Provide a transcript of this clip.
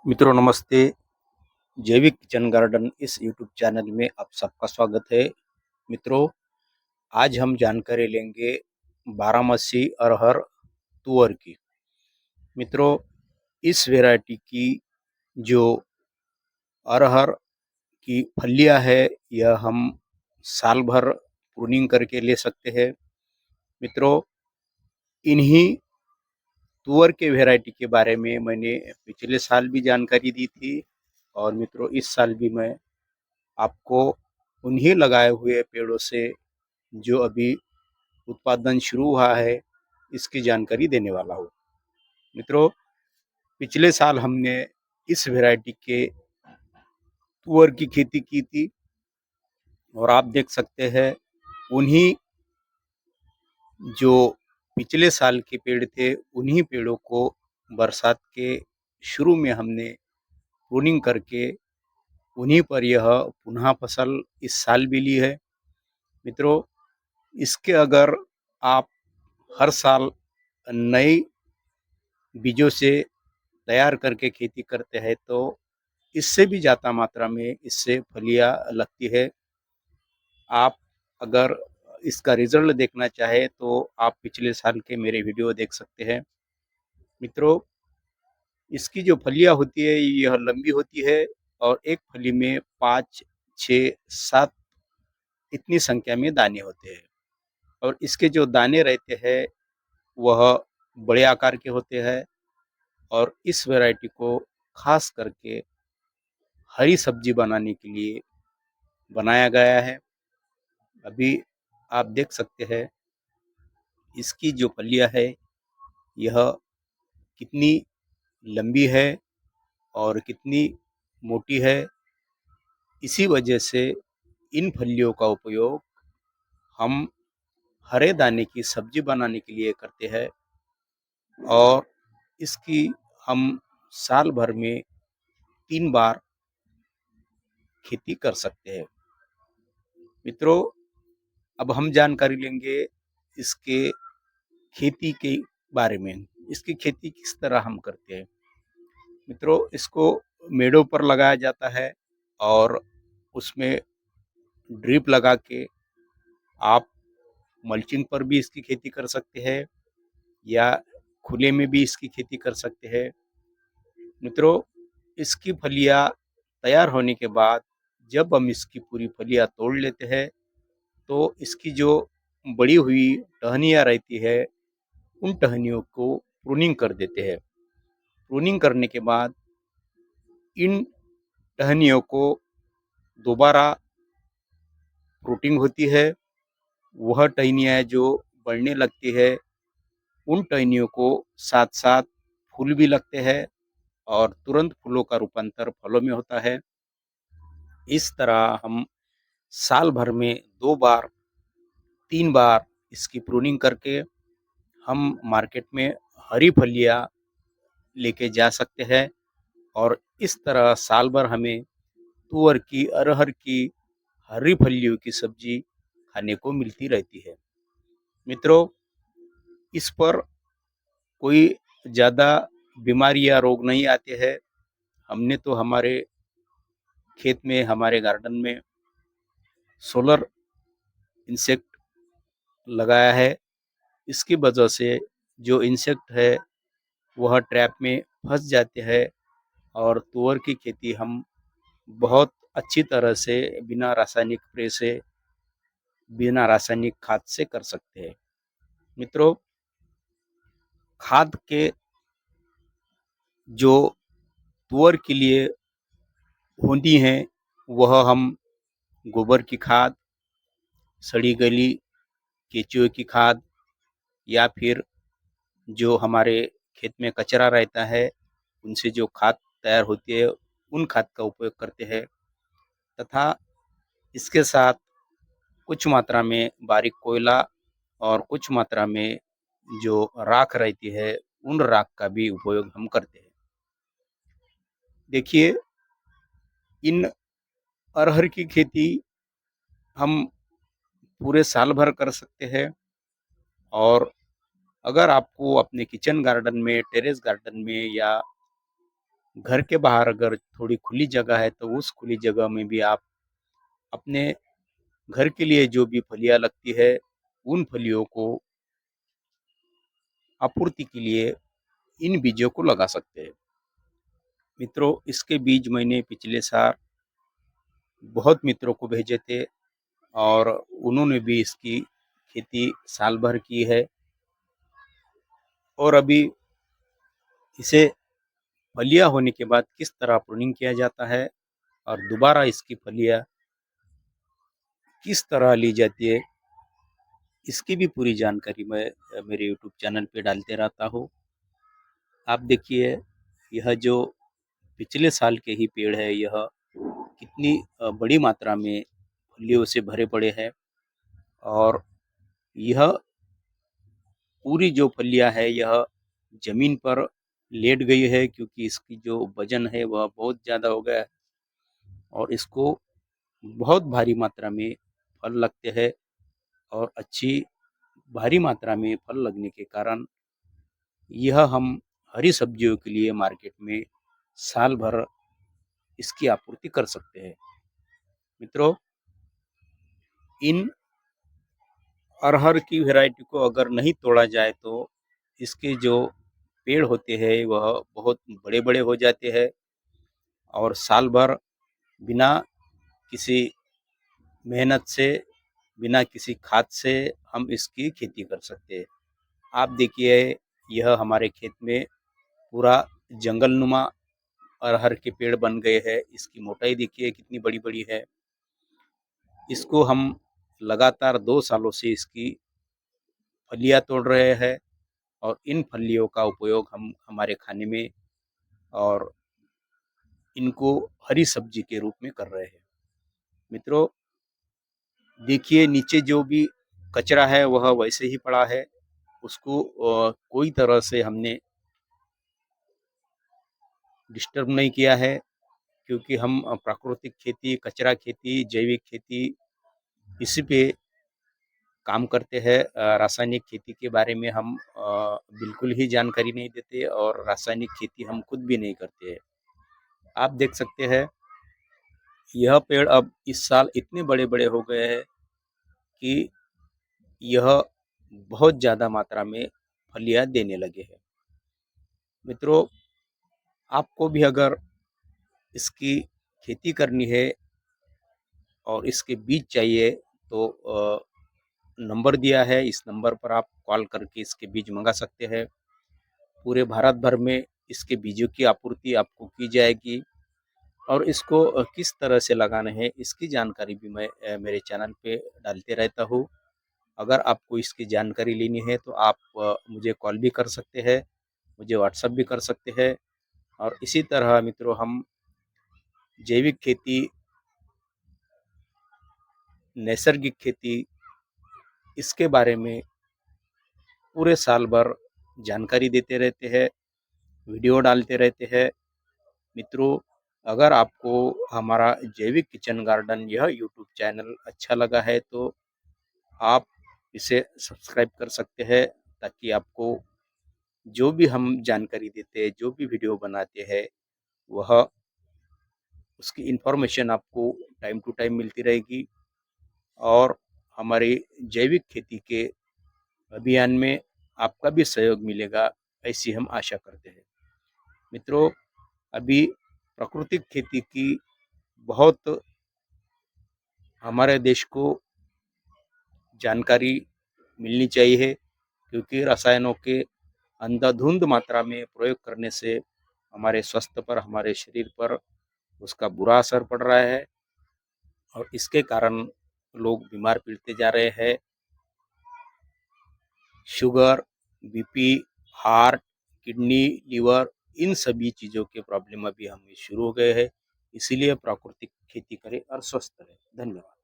मित्रों नमस्ते। जैविक किचन गार्डन इस यूट्यूब चैनल में आप सबका स्वागत है। मित्रों, आज हम जानकारी लेंगे बारहमासी अरहर तुअर की। मित्रों, इस वैरायटी की जो अरहर की फलियां है, यह हम साल भर प्रूनिंग करके ले सकते हैं। मित्रों, इन्हीं तुअर के वैरायटी के बारे में मैंने पिछले साल भी जानकारी दी थी और मित्रों इस साल भी मैं आपको उन्हीं लगाए हुए पेड़ों से जो अभी उत्पादन शुरू हुआ है, इसकी जानकारी देने वाला हूँ। मित्रों, पिछले साल हमने इस वैरायटी के तुअर की खेती की थी और आप देख सकते हैं उन्हीं जो पिछले साल के पेड़ थे, उन्हीं पेड़ों को बरसात के शुरू में हमने प्रूनिंग करके उन्हीं पर यह पुनः फसल इस साल भी ली है। मित्रों, इसके अगर आप हर साल नए बीजों से तैयार करके खेती करते हैं तो इससे भी ज़्यादा मात्रा में इससे फलियां लगती है। आप अगर इसका रिजल्ट देखना चाहे तो आप पिछले साल के मेरे वीडियो देख सकते हैं। मित्रों, इसकी जो फलियां होती है यह लंबी होती है और एक फली में 5, 6, 7 इतनी संख्या में दाने होते हैं और इसके जो दाने रहते हैं वह बड़े आकार के होते हैं और इस वैरायटी को खास करके हरी सब्जी बनाने के लिए बनाया गया है। अभी आप देख सकते हैं इसकी जो फलियां है यह कितनी लंबी है और कितनी मोटी है। इसी वजह से इन फलियों का उपयोग हम हरे दाने की सब्जी बनाने के लिए करते हैं और इसकी हम साल भर में 3 बार खेती कर सकते हैं। मित्रों, अब हम जानकारी लेंगे इसके खेती के बारे में। इसकी खेती किस तरह हम करते हैं। मित्रों, इसको मेड़ों पर लगाया जाता है और उसमें ड्रिप लगा के आप मल्चिंग पर भी इसकी खेती कर सकते हैं या खुले में भी इसकी खेती कर सकते हैं। मित्रों, इसकी फलियां तैयार होने के बाद जब हम इसकी पूरी फलियां तोड़ लेते हैं तो इसकी जो बड़ी हुई टहनियाँ रहती है उन टहनियों को प्रूनिंग कर देते हैं। प्रूनिंग करने के बाद इन टहनियों को दोबारा प्रूटिंग होती है। वह टहनियाँ जो बढ़ने लगती है उन टहनियों को साथ साथ फूल भी लगते हैं और तुरंत फूलों का रूपांतर फलों में होता है। इस तरह हम साल भर में 2 बार 3 बार इसकी प्रूनिंग करके हम मार्केट में हरी फलियां लेके जा सकते हैं और इस तरह साल भर हमें तुअर की, अरहर की हरी फलियों की सब्जी खाने को मिलती रहती है। मित्रों, इस पर कोई ज़्यादा बीमारी या रोग नहीं आते हैं। हमने तो हमारे खेत में, हमारे गार्डन में सोलर इंसेक्ट लगाया है। इसकी वजह से जो इंसेक्ट है वह ट्रैप में फंस जाते हैं और तुअर की खेती हम बहुत अच्छी तरह से बिना रासायनिक स्प्रे से, बिना रासायनिक खाद से कर सकते हैं। मित्रों, खाद के जो तुअर के लिए होती हैं वह हम गोबर की खाद, सड़ी गली केंचुए की खाद या फिर जो हमारे खेत में कचरा रहता है उनसे जो खाद तैयार होती है उन खाद का उपयोग करते हैं तथा इसके साथ कुछ मात्रा में बारीक कोयला और कुछ मात्रा में जो राख रहती है उन राख का भी उपयोग हम करते हैं। देखिए, इन अरहर की खेती हम पूरे साल भर कर सकते हैं और अगर आपको अपने किचन गार्डन में, टेरेस गार्डन में या घर के बाहर अगर थोड़ी खुली जगह है तो उस खुली जगह में भी आप अपने घर के लिए जो भी फलियां लगती है उन फलियों को आपूर्ति के लिए इन बीजों को लगा सकते हैं। मित्रों, इसके बीज मैंने पिछले साल बहुत मित्रों को भेजे थे और उन्होंने भी इसकी खेती साल भर की है और अभी इसे फलियां होने के बाद किस तरह प्रूनिंग किया जाता है और दोबारा इसकी फलियां किस तरह ली जाती है, इसकी भी पूरी जानकारी मैं मेरे यूट्यूब चैनल पे डालते रहता हूँ। आप देखिए, यह जो पिछले साल के ही पेड़ है, यह कितनी बड़ी मात्रा में फलियों से भरे पड़े हैं और यह पूरी जो फलियां है यह जमीन पर लेट गई है क्योंकि इसकी जो वजन है वह बहुत ज़्यादा हो गया है और इसको बहुत भारी मात्रा में फल लगते हैं और अच्छी भारी मात्रा में फल लगने के कारण यह हम हरी सब्जियों के लिए मार्केट में साल भर इसकी आपूर्ति कर सकते हैं। मित्रों, इन अरहर की वैरायटी को अगर नहीं तोड़ा जाए तो इसके जो पेड़ होते हैं वह बहुत बड़े-बड़े हो जाते हैं और साल भर बिना किसी मेहनत से, बिना किसी खाद से हम इसकी खेती कर सकते हैं। आप देखिए, यह हमारे खेत में पूरा जंगलनुमा अरहर के पेड़ बन गए हैं। इसकी मोटाई देखिए कितनी बड़ी-बड़ी है। इसको हम लगातार 2 सालों से इसकी फलियां तोड़ रहे हैं और इन फलियों का उपयोग हम हमारे खाने में और इनको हरी सब्जी के रूप में कर रहे हैं। मित्रों, देखिए नीचे जो भी कचरा है वह वैसे ही पड़ा है, उसको कोई तरह से हमने डिस्टर्ब नहीं किया है क्योंकि हम प्राकृतिक खेती, कचरा खेती, जैविक खेती इसी पे काम करते हैं। रासायनिक खेती के बारे में हम बिल्कुल ही जानकारी नहीं देते और रासायनिक खेती हम खुद भी नहीं करते हैं। आप देख सकते हैं, यह पेड़ अब इस साल इतने बड़े-बड़े हो गए हैं कि यह बहुत ज़्यादा मात्रा में फलियां देने लगे हैं। मित्रों, आपको भी अगर इसकी खेती करनी है और इसके बीज चाहिए तो नंबर दिया है, इस नंबर पर आप कॉल करके इसके बीज मंगा सकते हैं। पूरे भारत भर में इसके बीजों की आपूर्ति आपको की जाएगी और इसको किस तरह से लगाना है इसकी जानकारी भी मैं मेरे चैनल पे डालते रहता हूँ। अगर आपको इसकी जानकारी लेनी है तो आप मुझे कॉल भी कर सकते हैं, मुझे व्हाट्सएप भी कर सकते हैं और इसी तरह मित्रों हम जैविक खेती, नैसर्गिक खेती इसके बारे में पूरे साल भर जानकारी देते रहते हैं, वीडियो डालते रहते हैं। मित्रों, अगर आपको हमारा जैविक किचन गार्डन यह यूट्यूब चैनल अच्छा लगा है तो आप इसे सब्सक्राइब कर सकते हैं ताकि आपको जो भी हम जानकारी देते हैं, जो भी वीडियो बनाते हैं, वह उसकी इन्फॉर्मेशन आपको टाइम टू टाइम मिलती रहेगी और हमारी जैविक खेती के अभियान में आपका भी सहयोग मिलेगा, ऐसी हम आशा करते हैं। मित्रों, अभी प्राकृतिक खेती की बहुत हमारे देश को जानकारी मिलनी चाहिए क्योंकि रसायनों के अंधाधुंध मात्रा में प्रयोग करने से हमारे स्वास्थ्य पर, हमारे शरीर पर उसका बुरा असर पड़ रहा है और इसके कारण लोग बीमार पड़ते जा रहे हैं। Sugar, BP, heart, kidney, liver इन सभी चीज़ों के प्रॉब्लम अभी हमें शुरू हो गए हैं। इसीलिए प्राकृतिक खेती करें और स्वस्थ रहें। धन्यवाद।